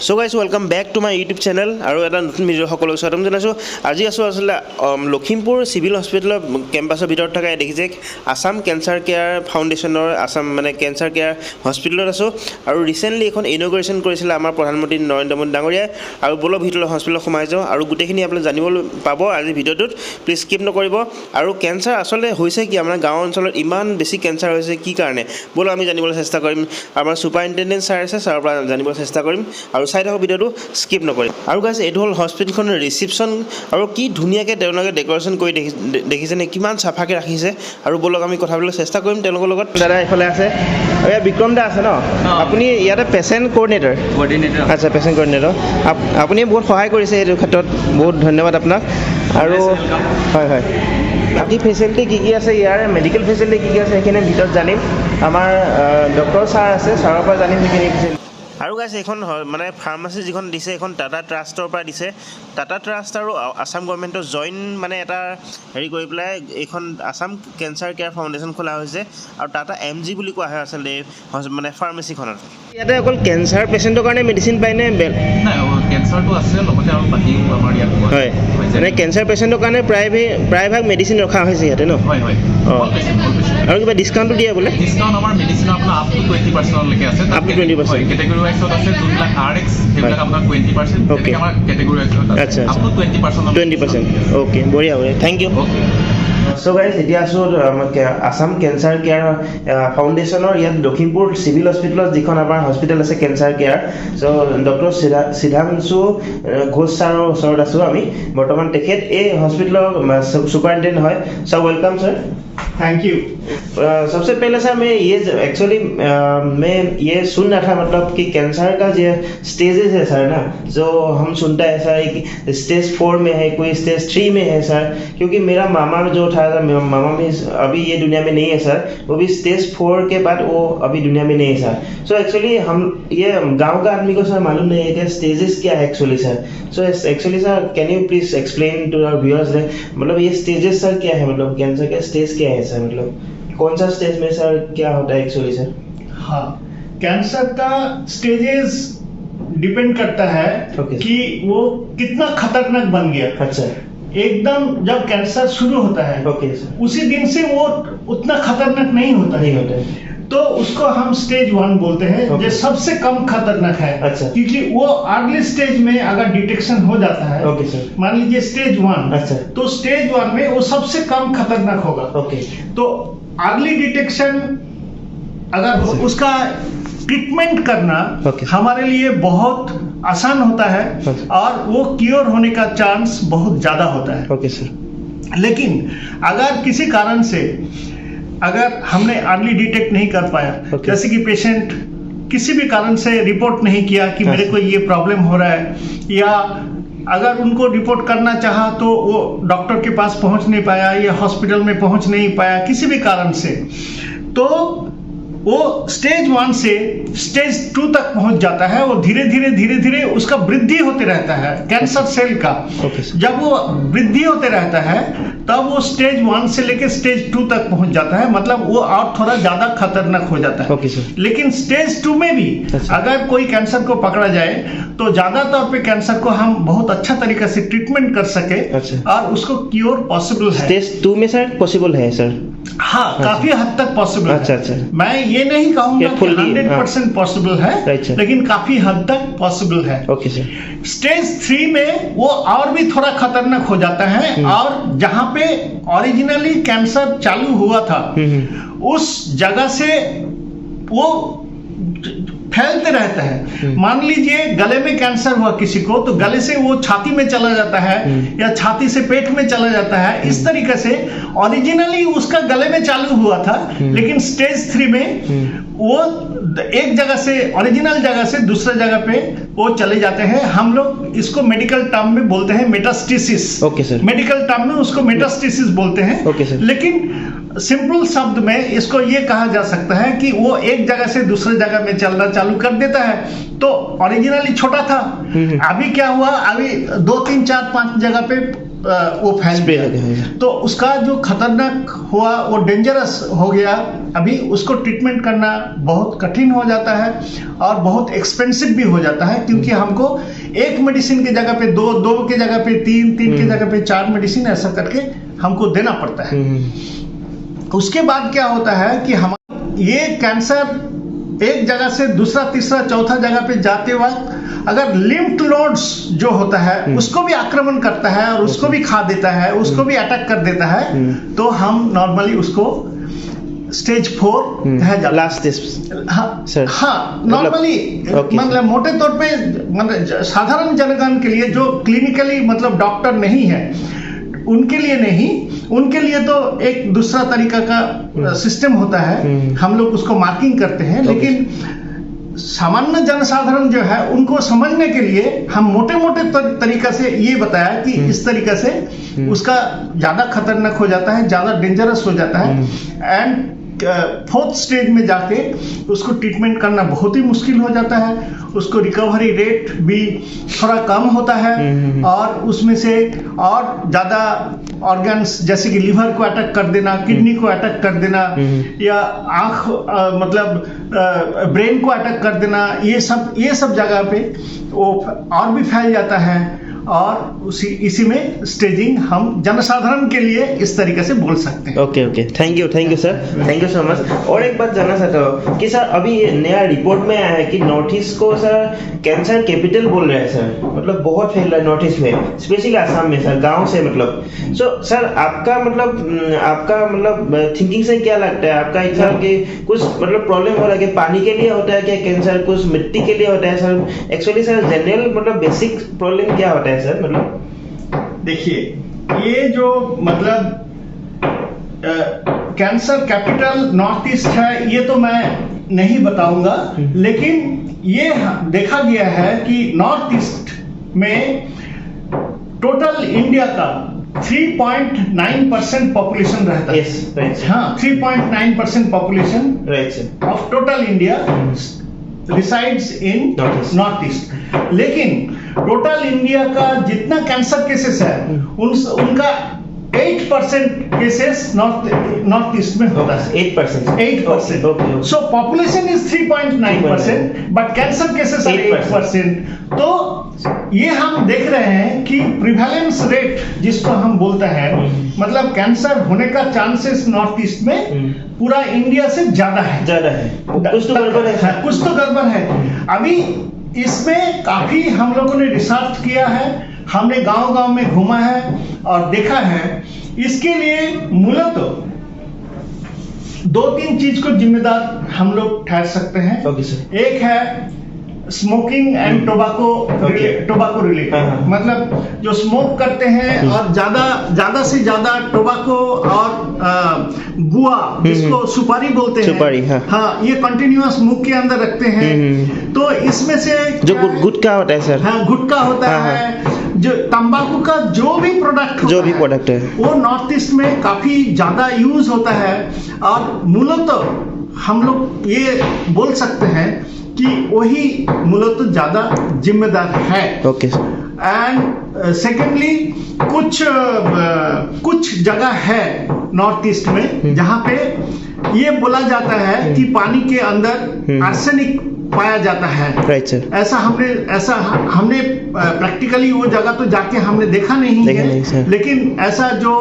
So guys, welcome back to my YouTube channel আৰু এটা নতুন ভিডিও সকলো স্বাগতম জনাইছো। আজি আছো আসলে লখিমপুৰ সিভিল হস্পিটেলৰ কেম্পাছৰ ভিতৰত থকা দেখিছে আসাম কেঞ্চাৰ কেয়াৰ ফাউণ্ডেশ্যনৰ আসাম মানে কেঞ্চাৰ কেয়াৰ হস্পিটেলত আছো আৰু ৰিসেন্টলি এখন ইনগ্ৰেচন কৰিছিল আমাৰ প্ৰধানমন্ত্ৰী নৰেন্দ্ৰ মোদী ডাঙৰীয়াই আৰু বলো ভিতৰৰ হস্পিটেলত সোমাই যাও আৰু গুটেখিনি আপুনি জানিব পাব আজি ভিডিওটোত প্লিজ স্কিপ নকৰিব আৰু কেঞ্চাৰ আসলে হৈছে কি আমাৰ গাঁও অঞ্চলত ইমান বেছি কেঞ্চাৰ হৈছে কি কাৰণে বলো আমি জানিবলৈ চেষ্টা কৰিম আমাৰ সুপাৰিনটেণ্ডেণ্ট ছাৰ আছে ছাৰৰ পৰা জানিবলৈ চেষ্টা কৰিম আৰু চাই থাকক ভিডিওটো স্কিপ নকৰিম আৰু গাইজ এইটো হ'ল হস্পিটেলখনৰ ৰিসেপশ্যন আৰু কি ধুনীয়াকৈ তেওঁলোকে ডেকৰেশ্যন কৰি দেখিছে নে কিমান চাফাকৈ ৰাখিছে আৰু বলক আমি কথা পাতিবলৈ চেষ্টা কৰিম তেওঁলোকৰ লগত দাদা এইফালে আছে আৰু ইয়াত বিক্ৰম দা আছে ন আপুনি ইয়াতে পেচেণ্ট কোঅৰ্ডিনেটৰ আচ্ছা পেচেণ্ট কোঅৰ্ডিনেটৰ আপুনি বহুত সহায় কৰিছে এইটো ক্ষেত্ৰত বহুত ধন্যবাদ আপোনাক আৰু হয় হয় বাকী ফেচিলিটি কি আছে ইয়াৰ মেডিকেল ফেচিলিটি কি আছে সেইখিনি ভিতৰত জানিম আমাৰ ডক্টৰ ছাৰ আছে ছাৰৰ পৰা জানিম সেইখিনি আৰু গাইজ এইখন মানে ফাৰ্মাচী যিখন দিছে এইখন টাটা ট্ৰাষ্টৰ পৰা দিছে টাটা ট্ৰাষ্ট আৰু আসাম গভৰ্ণমেণ্টৰ জইন মানে এটা হেৰি কৰি পেলাই এইখন আসাম কেঞ্চাৰ কেয়াৰ ফাউণ্ডেশ্যন খোলা হৈছে আৰু টাটা MG বুলি কোৱা হয় আচলতে মানে ফাৰ্মাচীখনত ইয়াতে অকল কেঞ্চাৰ পেচেণ্টৰ কাৰণে মেডিচিন পায়নে কেঞ্চাৰটো আছে লগতে আৰু বাকীও আমাৰ ইয়াত হয় মানে কেঞ্চাৰ পেচেণ্টৰ কাৰণে প্ৰায়ভাগ মেডিচিন ৰখা হৈছে ইয়াতে ন হয় হয় আৰু কিবা ডিছকাউণ্টটো দিয়ে বোলে ডিছকাউণ্ট আমাৰ মেডিচিনৰ আপোনাৰ আপ টু 20% লৈকে আছে আপ টু 20% কেটেগৰী ৱাইজত আছে যোনবিলাক RX সেইবিলাক আপোনাৰ 20% Okay. আমাৰ কেটেগৰী ৱাইজত আছে আপ টু 20% ওকে বঢ়িয়া থেংক ইউ সো গাইজ এতিয়া আছোঁ আসাম কেঞ্চাৰ কেয়াৰ ফাউণ্ডেশ্যনৰ ইয়াত লখিমপুৰ চিভিল হস্পিটেলত যিখন আমাৰ হস্পিটেল আছে কেঞ্চাৰ কেয়াৰ চ' ডক্টৰ সিদ্ধাংশু ঘোষ ছাৰৰ ওচৰত আছোঁ আমি বৰ্তমান তেখেত এই হস্পিটেলৰ সুপাৰিনটেণ্ডেণ্ট হয় চ' ৱেলকাম ছাৰ थैंक यू सबसे पहले सर मैं ये एक्चुअली मैं ये सुन रहा था मतलब कि कैंसर का जो स्टेजेस है सर ना जो हम सुनता है सर स्टेज 4 में है कोई स्टेज 3 में है सर क्योंकि मेरा मामा जो था मामा में अभी ये दुनिया में नहीं है सर वो भी स्टेज 4 के बाद वो अभी दुनिया में नहीं है सर सो एक्चुअली हम ये गाँव का आदमी को सर मालूम नहीं है कि स्टेजेस क्या है actually sir so actually sir can you please explain to our viewers मतलब ये स्टेजेस सर क्या है मतलब कैंसर का स्टेज क्या है सर मतलब कौन सा स्टेज में सर क्या होता है एक्चुअली सर हाँ कैंसर का स्टेजेस डिपेंड करता है कि वो कितना खतरनाक बन गया अच्छा एकदम जब कैंसर शुरू होता है ओके सर उसी दिन से वो उतना खतरनाक नहीं होता है तो उसको हम स्टेज 1 बोलते हैं जो सबसे कम खतरनाक है अच्छा क्योंकि वो अर्ली स्टेज में अगर डिटेक्शन हो जाता है ओके सर मान लीजिए स्टेज 1 अच्छा तो स्टेज 1 में वो सबसे कम खतरनाक होगा ओके तो अर्ली डिटेक्शन अगर उसका ट्रीटमेंट करना हमारे लिए बहुत आसान होता है और वो क्योर होने का चांस बहुत ज्यादा होता है ओके सर लेकिन अगर किसी कारण से अगर हमने अर्ली डिटेक्ट नहीं कर पाया जैसे कि पेशेंट किसी भी कारण से रिपोर्ट नहीं किया कि मेरे को ये प्रॉब्लम हो रहा है या अगर उनको रिपोर्ट करना चाहा तो वो डॉक्टर के पास पहुंच नहीं पाया या हॉस्पिटल में पहुंच नहीं पाया किसी भी कारण से तो वो स्टेज 1 से स्टेज 2 तक पहुंच जाता है वो धीरे धीरे उसका वृद्धि होते रहता है कैंसर सेल का जब वो वृद्धि होते रहता है तब वो स्टेज 1 से लेकर स्टेज 2 तक पहुंच जाता है मतलब वो और थोड़ा ज्यादा खतरनाक हो जाता है लेकिन स्टेज 2 में भी अगर कोई कैंसर को पकड़ा जाए तो ज्यादातर पे कैंसर को हम बहुत अच्छा तरीके से ट्रीटमेंट कर सके और उसको क्योर पॉसिबल है स्टेज 2 में सर पॉसिबल है सर हाँ काफी हद तक पॉसिबल अच्छा है मैं ये नहीं कहूंगा कि 100% पॉसिबल है लेकिन काफी हद तक पॉसिबल है ओके सर स्टेज 3 में वो और भी थोड़ा खतरनाक हो जाता है और जहां पे ओरिजिनली कैंसर चालू हुआ था उस जगह से वो फैलते रहता है मान लीजिए गले में कैंसर हुआ किसी को तो गले से वो छाती में चला जाता है या छाती से पेट में चला जाता है इस तरीके से ओरिजिनली उसका गले में चालू हुआ था लेकिन स्टेज 3 में वो एक जगह से ओरिजिनल जगह से दूसरे जगह पे वो चले जाते हैं हम लोग इसको मेडिकल टर्म में बोलते हैं metastasis okay sir medical term में उसको मेटास्टेसिस बोलते हैं ओके सर लेकिन सिंपल शब्द में इसको ये कहा जा सकता है कि वो एक जगह से दूसरे जगह में चलना चालू कर देता है तो ओरिजिनली छोटा था अभी क्या हुआ अभी 2 3 4 5 जगह पे वो फैल Spray गया, हो गया। तो उसका जो खतरनाक हुआ वो डेंजरस हो गया। अभी उसको ट्रीटमेंट करना बहुत कठिन हो जाता है और बहुत एक्सपेंसिव भी हो जाता है, क्योंकि हमको एक मेडिसिन की जगह पे दो की जगह पे तीन की जगह पे 4 मेडिसिन ऐसा करके हमको देना पड़ता है। उसके बाद क्या होता है कि हम ये कैंसर एक जगह से दूसरा तीसरा चौथा जगह पे जाते वक्त अगर लिम्फ नोड्स जो होता है उसको भी आक्रमण करता है और उसको भी खा देता है, उसको भी अटैक कर देता है, तो हम नॉर्मली उसको स्टेज 4 कहा जाता है। लास्ट हाँ नॉर्मली मतलब मोटे तौर पे मतलब साधारण जनगण के लिए जो क्लिनिकली मतलब डॉक्टर नहीं है उनके लिए नहीं, उनके लिए तो एक दूसरा तरीका का सिस्टम होता है, हम लोग उसको मार्किंग करते हैं। लेकिन सामान्य जनसाधारण जो है उनको समझने के लिए हम मोटे मोटे तरीका से ये बताया कि इस तरीका से उसका ज्यादा खतरनाक हो जाता है, ज्यादा डेंजरस हो जाता है एंड 4th स्टेज में जाके उसको ट्रीटमेंट करना बहुत ही मुश्किल हो जाता है, उसको रिकवरी रेट भी थोड़ा कम होता है और उसमें से और ज़्यादा ऑर्गन्स जैसे कि लिवर को अटैक कर देना, किडनी को अटैक कर देना या आँख मतलब ब्रेन को अटैक कर देना, ये सब जगह पे वो और भी फैल जाता है और इसी में स्टेजिंग हम जनसाधारण के लिए इस तरीके से बोल सकते हैं। Okay thank you sir, thank you so much. और एक बात जानना चाहता हूँ कि सर अभी ये नया रिपोर्ट में आया है कि नॉर्थ ईस्ट को सर कैंसर कैपिटल बोल रहे हैं सर, मतलब बहुत फैल रहा है नॉर्थ ईस्ट में, स्पेशली आसाम में सर, गाँव से मतलब। सर आपका मतलब थिंकिंग से क्या लगता है, आपका इधर के कुछ मतलब प्रॉब्लम हो रहा है कि पानी के लिए होता है क्या कैंसर, कुछ मिट्टी के लिए होता है सर? एक्चुअली सर जनरल मतलब बेसिक प्रॉब्लम क्या होता है सर? मतलब देखिए ये जो मतलब कैंसर कैपिटल नॉर्थ ईस्ट है ये तो मैं नहीं बताऊंगा, लेकिन ये देखा गया है कि नॉर्थ ईस्ट में टोटल इंडिया का 3.9% पॉपुलेशन रहता है। Yes, right. हाँ 3.9% population of total India resides in north east. लेकिन टोटल इंडिया का जितना कैंसर केसेस है उनका 8% केसेस नॉर्थ ईस्ट में होता है। 8%। So population is 3.9% but cancer cases are 8%। तो ये हम देख रहे हैं कि प्रिवेलेंस रेट जिसको हम बोलते हैं मतलब कैंसर होने का चांसेस नॉर्थ ईस्ट में पूरा इंडिया से ज्यादा है। कुछ तो गड़बड़ है। अभी इसमें काफी हम लोगों ने रिसर्च किया है, हमने गांव में घूमा है और देखा है। इसके लिए मूलतः 2-3 चीज को जिम्मेदार हम लोग ठहर सकते हैं। एक है स्मोकिंग एंड टोबाको रिलेटेड, मतलब जो स्मोक करते हैं और ज्यादा से ज्यादा टोबाको और गुआ जिसको सुपारी बोलते हैं, हाँ ये कंटिन्यूअस मुंह के अंदर रखते हैं। तो इसमें से जो गुटखा होता है सर, हाँ गुटखा होता है, जो तंबाकू का जो भी प्रोडक्ट है वो नॉर्थ ईस्ट में काफी ज्यादा यूज होता है। और मूलतः हम लोग ये बोल सकते हैं कि वही मूलतः ज्यादा जिम्मेदार है। ओके एंड सेकेंडली कुछ जगह है नॉर्थ ईस्ट में जहां पे ये बोला जाता है कि पानी के अंदर आर्सेनिक पाया जाता है। Right sir. ऐसा हमने प्रैक्टिकली वो जगह तो जाके हमने देखा नहीं है, लेकिन ऐसा जो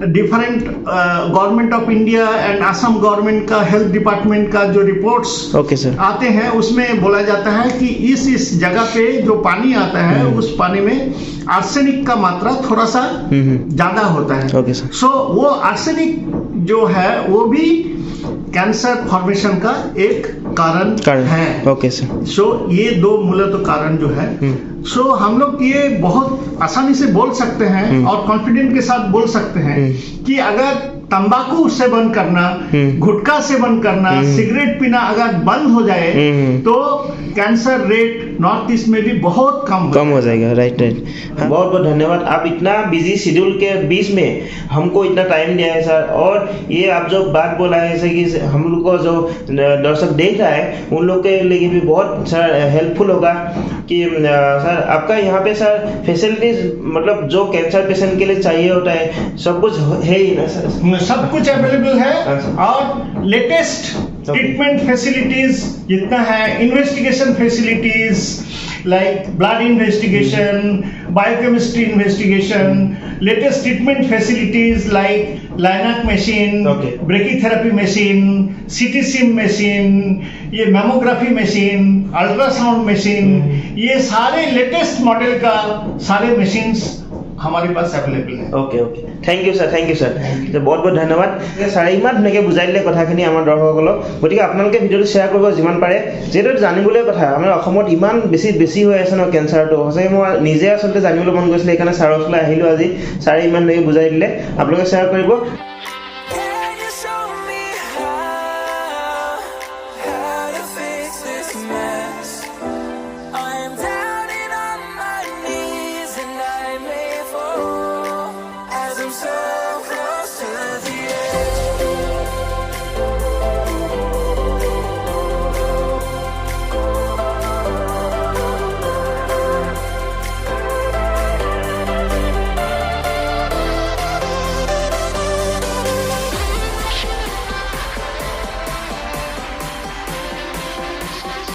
different government of India and Assam government का हेल्थ डिपार्टमेंट का जो रिपोर्ट्स आते हैं उसमें बोला जाता है कि इस जगह पे जो पानी आता है उस पानी में आर्सेनिक का मात्रा थोड़ा सा ज्यादा होता है। सो वो आर्सेनिक जो है वो भी कैंसर फॉर्मेशन का एक कारण है। Okay sir. सो ये 2 मूलतः कारण जो है, सो हम लोग ये बहुत आसानी से बोल सकते हैं और कॉन्फिडेंट के साथ बोल सकते हैं कि अगर तंबाकू सेवन करना, गुटखा सेवन करना, सिगरेट पीना अगर बंद हो जाए तो कैंसर रेट नॉर्थ ईस्ट में भी बहुत कम हो जाएगा। राइट राइट, बहुत बहुत धन्यवाद। आप इतना बिजी शेड्यूल के बीच में हमको इतना टाइम दिया है सर, और ये आप जो बात बोला है जैसे कि हम लोग को जो दर्शक देख रहा है उन लोग के लिए भी बहुत सर हेल्पफुल होगा कि सर आपका यहाँ पे सर फैसिलिटीज मतलब जो कैंसर पेशेंट के लिए चाहिए होता है सब कुछ है ही ना सर? सब कुछ अवेलेबल है, अच्छा। और लेटेस्ट ट्रीटमेंट फैसिलिटीज जितना है, investigation facilities like blood investigation, biochemistry investigation, latest treatment facilities like Linac machine, Okay. brachytherapy machine, CT SIM machine, ये mammography machine, ultrasound machine, ये सारे लेटेस्ट मॉडल का सारे machines हमारे पास अवेलेबल है। Okay okay, thank you sir, thank you sir, बहुत বহুত ধন্যবাদ। ছাৰে ইমান ধুনীয়াকৈ বুজাই দিলে কথাখিনি আমাৰ দৰ্শকসকলক, গতিকে আপোনালোকে ভিডিঅ'টো শ্বেয়াৰ কৰিব যিমান পাৰে, যিহেতু জানিবলৈ কথা আমাৰ অসমত ইমান বেছি হৈ আছে ন কেঞ্চাৰটো, সঁচাকৈ মই নিজে আচলতে জানিবলৈ মন গৈছিলে, সেইকাৰণে ছাৰৰ ওচৰলৈ আহিলোঁ আজি, ছাৰে ইমান ধুনীয়াকৈ বুজাই দিলে, আপোনালোকে শ্বেয়াৰ কৰিব।